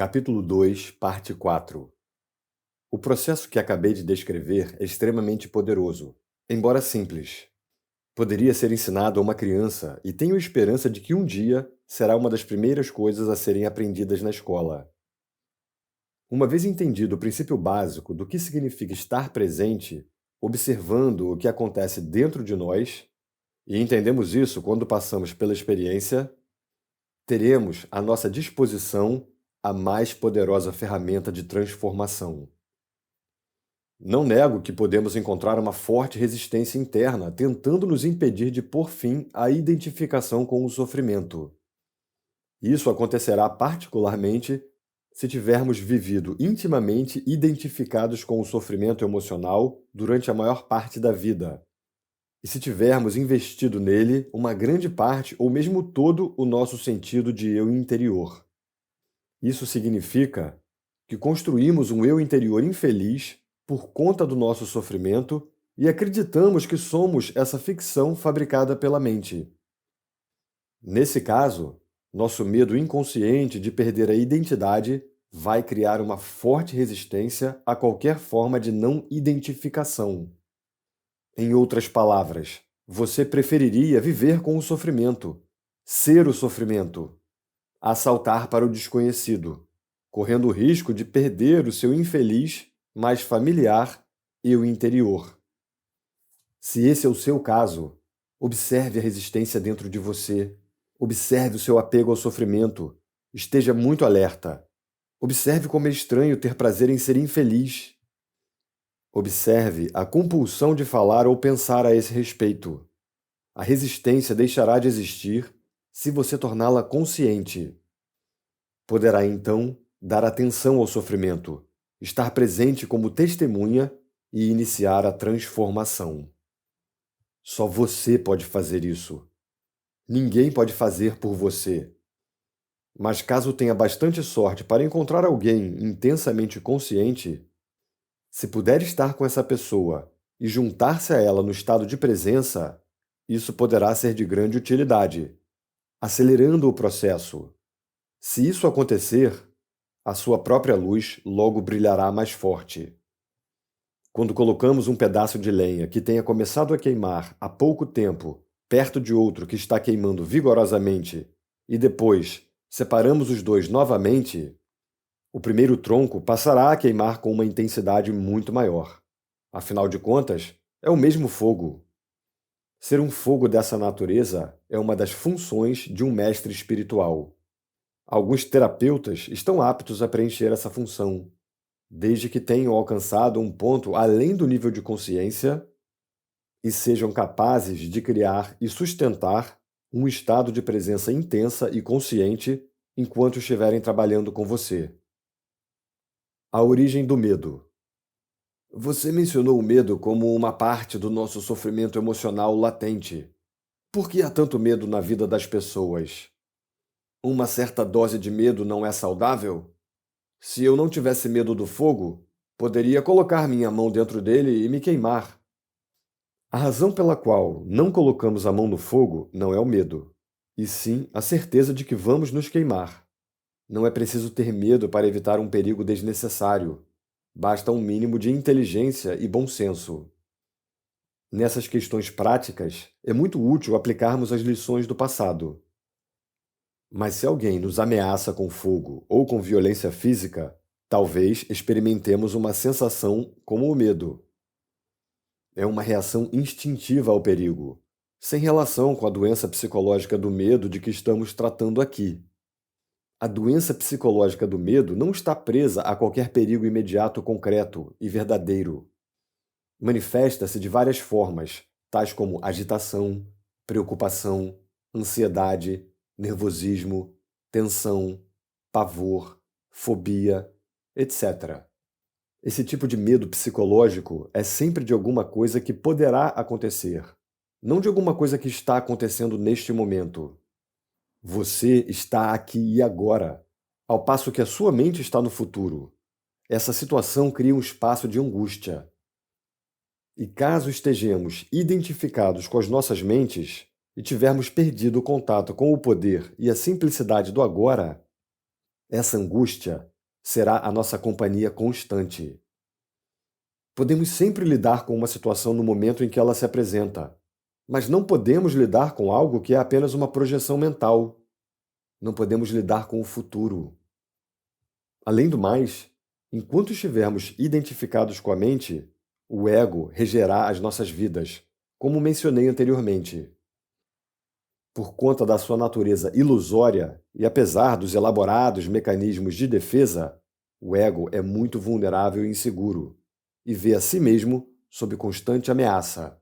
Capítulo 2, Parte 4. O processo que acabei de descrever é extremamente poderoso, embora simples. Poderia ser ensinado a uma criança e tenho esperança de que um dia será uma das primeiras coisas a serem aprendidas na escola. Uma vez entendido o princípio básico do que significa estar presente, observando o que acontece dentro de nós, e entendemos isso quando passamos pela experiência, teremos à nossa disposição a mais poderosa ferramenta de transformação. Não nego que podemos encontrar uma forte resistência interna tentando nos impedir de pôr fim à identificação com o sofrimento. Isso acontecerá particularmente se tivermos vivido intimamente identificados com o sofrimento emocional durante a maior parte da vida, e se tivermos investido nele uma grande parte ou mesmo todo o nosso sentido de eu interior. Isso significa que construímos um eu interior infeliz por conta do nosso sofrimento e acreditamos que somos essa ficção fabricada pela mente. Nesse caso, nosso medo inconsciente de perder a identidade vai criar uma forte resistência a qualquer forma de não identificação. Em outras palavras, você preferiria viver com o sofrimento, ser o sofrimento, a saltar para o desconhecido, correndo o risco de perder o seu infeliz, mas familiar eu interior. Se esse é o seu caso, observe a resistência dentro de você, observe o seu apego ao sofrimento, esteja muito alerta. Observe como é estranho ter prazer em ser infeliz. Observe a compulsão de falar ou pensar a esse respeito. A resistência deixará de existir se você torná-la consciente. Poderá, então, dar atenção ao sofrimento, estar presente como testemunha e iniciar a transformação. Só você pode fazer isso. Ninguém pode fazer por você. Mas caso tenha bastante sorte para encontrar alguém intensamente consciente, se puder estar com essa pessoa e juntar-se a ela no estado de presença, isso poderá ser de grande utilidade, acelerando o processo. Se isso acontecer, a sua própria luz logo brilhará mais forte. Quando colocamos um pedaço de lenha que tenha começado a queimar há pouco tempo, perto de outro que está queimando vigorosamente, e depois separamos os dois novamente, o primeiro tronco passará a queimar com uma intensidade muito maior. Afinal de contas, é o mesmo fogo. Ser um fogo dessa natureza é uma das funções de um mestre espiritual. Alguns terapeutas estão aptos a preencher essa função, desde que tenham alcançado um ponto além do nível de consciência e sejam capazes de criar e sustentar um estado de presença intensa e consciente enquanto estiverem trabalhando com você. A origem do medo. Você mencionou o medo como uma parte do nosso sofrimento emocional latente. Por que há tanto medo na vida das pessoas? Uma certa dose de medo não é saudável? Se eu não tivesse medo do fogo, poderia colocar minha mão dentro dele e me queimar. A razão pela qual não colocamos a mão no fogo não é o medo, e sim a certeza de que vamos nos queimar. Não é preciso ter medo para evitar um perigo desnecessário. Basta um mínimo de inteligência e bom senso. Nessas questões práticas, é muito útil aplicarmos as lições do passado. Mas se alguém nos ameaça com fogo ou com violência física, talvez experimentemos uma sensação como o medo. É uma reação instintiva ao perigo, sem relação com a doença psicológica do medo de que estamos tratando aqui. A doença psicológica do medo não está presa a qualquer perigo imediato concreto e verdadeiro. Manifesta-se de várias formas, tais como agitação, preocupação, ansiedade, nervosismo, tensão, pavor, fobia, etc. Esse tipo de medo psicológico é sempre de alguma coisa que poderá acontecer, não de alguma coisa que está acontecendo neste momento. Você está aqui e agora, ao passo que a sua mente está no futuro. Essa situação cria um espaço de angústia. E caso estejamos identificados com as nossas mentes e tivermos perdido o contato com o poder e a simplicidade do agora, Essa angústia será a nossa companhia constante. Podemos sempre lidar com uma situação no momento em que ela se apresenta, mas não podemos lidar com algo que é apenas uma projeção mental. Não podemos lidar com o futuro. Além do mais, enquanto estivermos identificados com a mente, o ego regerá as nossas vidas, como mencionei anteriormente. Por conta da sua natureza ilusória e apesar dos elaborados mecanismos de defesa, o ego é muito vulnerável e inseguro, e vê a si mesmo sob constante ameaça.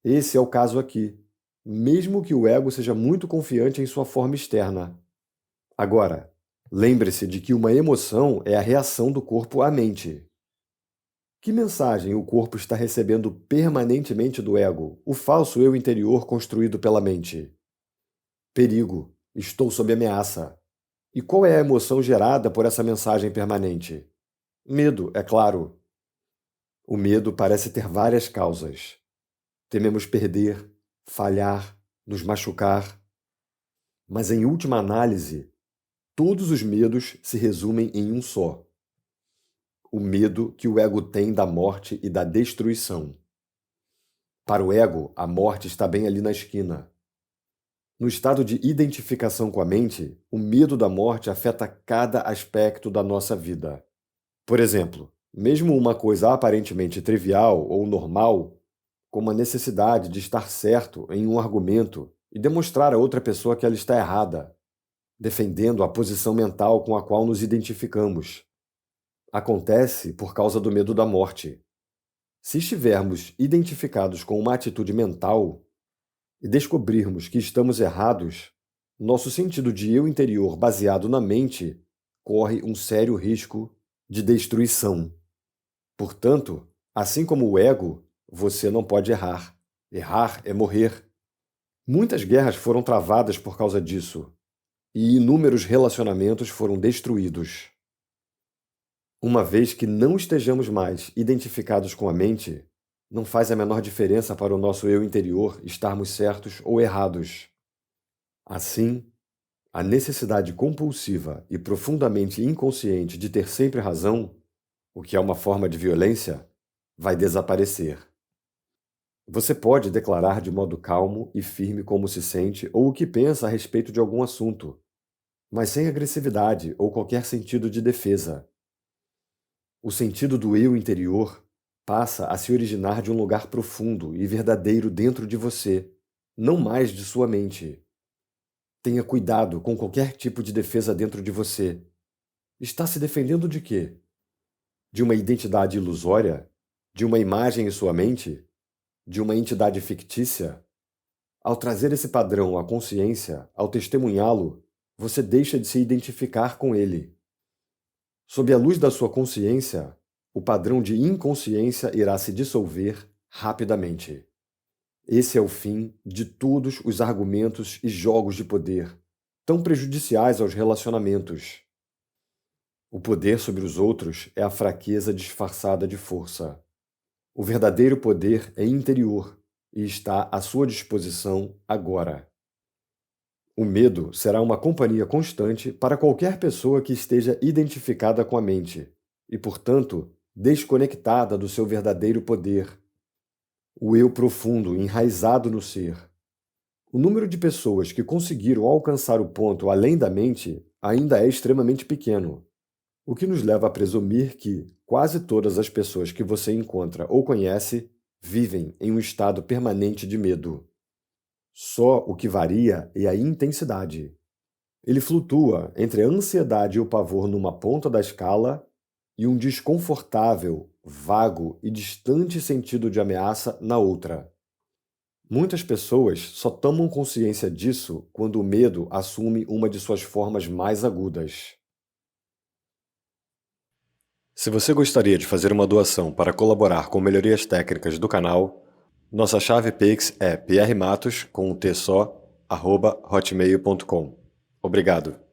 Esse é o caso aqui, mesmo que o ego seja muito confiante em sua forma externa. Agora, lembre-se de que uma emoção é a reação do corpo à mente. Que mensagem o corpo está recebendo permanentemente do ego, o falso eu interior construído pela mente? Perigo, estou sob ameaça. E qual é a emoção gerada por essa mensagem permanente? Medo, é claro. O medo parece ter várias causas. Tememos perder, falhar, nos machucar. Mas, em última análise, todos os medos se resumem em um só: o medo que o ego tem da morte e da destruição. Para o ego, a morte está bem ali na esquina. No estado de identificação com a mente, o medo da morte afeta cada aspecto da nossa vida. Por exemplo, mesmo uma coisa aparentemente trivial ou normal, como a necessidade de estar certo em um argumento e demonstrar a outra pessoa que ela está errada, defendendo a posição mental com a qual nos identificamos, acontece por causa do medo da morte. Se estivermos identificados com uma atitude mental e descobrirmos que estamos errados, nosso sentido de eu interior baseado na mente corre um sério risco de destruição. Portanto, assim como o ego, você não pode errar. Errar é morrer. Muitas guerras foram travadas por causa disso, e inúmeros relacionamentos foram destruídos. Uma vez que não estejamos mais identificados com a mente, não faz a menor diferença para o nosso eu interior estarmos certos ou errados. Assim, a necessidade compulsiva e profundamente inconsciente de ter sempre razão, o que é uma forma de violência, vai desaparecer. Você pode declarar de modo calmo e firme como se sente ou o que pensa a respeito de algum assunto, mas sem agressividade ou qualquer sentido de defesa. O sentido do eu interior passa a se originar de um lugar profundo e verdadeiro dentro de você, não mais de sua mente. Tenha cuidado com qualquer tipo de defesa dentro de você. Está se defendendo de quê? De uma identidade ilusória? De uma imagem em sua mente? De uma entidade fictícia? Ao trazer esse padrão à consciência, ao testemunhá-lo, você deixa de se identificar com ele. Sob a luz da sua consciência, o padrão de inconsciência irá se dissolver rapidamente. Esse é o fim de todos os argumentos e jogos de poder, tão prejudiciais aos relacionamentos. O poder sobre os outros é a fraqueza disfarçada de força. O verdadeiro poder é interior e está à sua disposição agora. O medo será uma companhia constante para qualquer pessoa que esteja identificada com a mente e, portanto, desconectada do seu verdadeiro poder, o eu profundo enraizado no ser. O número de pessoas que conseguiram alcançar o ponto além da mente ainda é extremamente pequeno, o que nos leva a presumir que quase todas as pessoas que você encontra ou conhece vivem em um estado permanente de medo. Só o que varia é a intensidade. Ele flutua entre a ansiedade e o pavor numa ponta da escala e um desconfortável, vago e distante sentido de ameaça na outra. Muitas pessoas só tomam consciência disso quando o medo assume uma de suas formas mais agudas. Se você gostaria de fazer uma doação para colaborar com melhorias técnicas do canal, nossa chave Pix é prmatos, com um T só, @hotmail.com. Obrigado.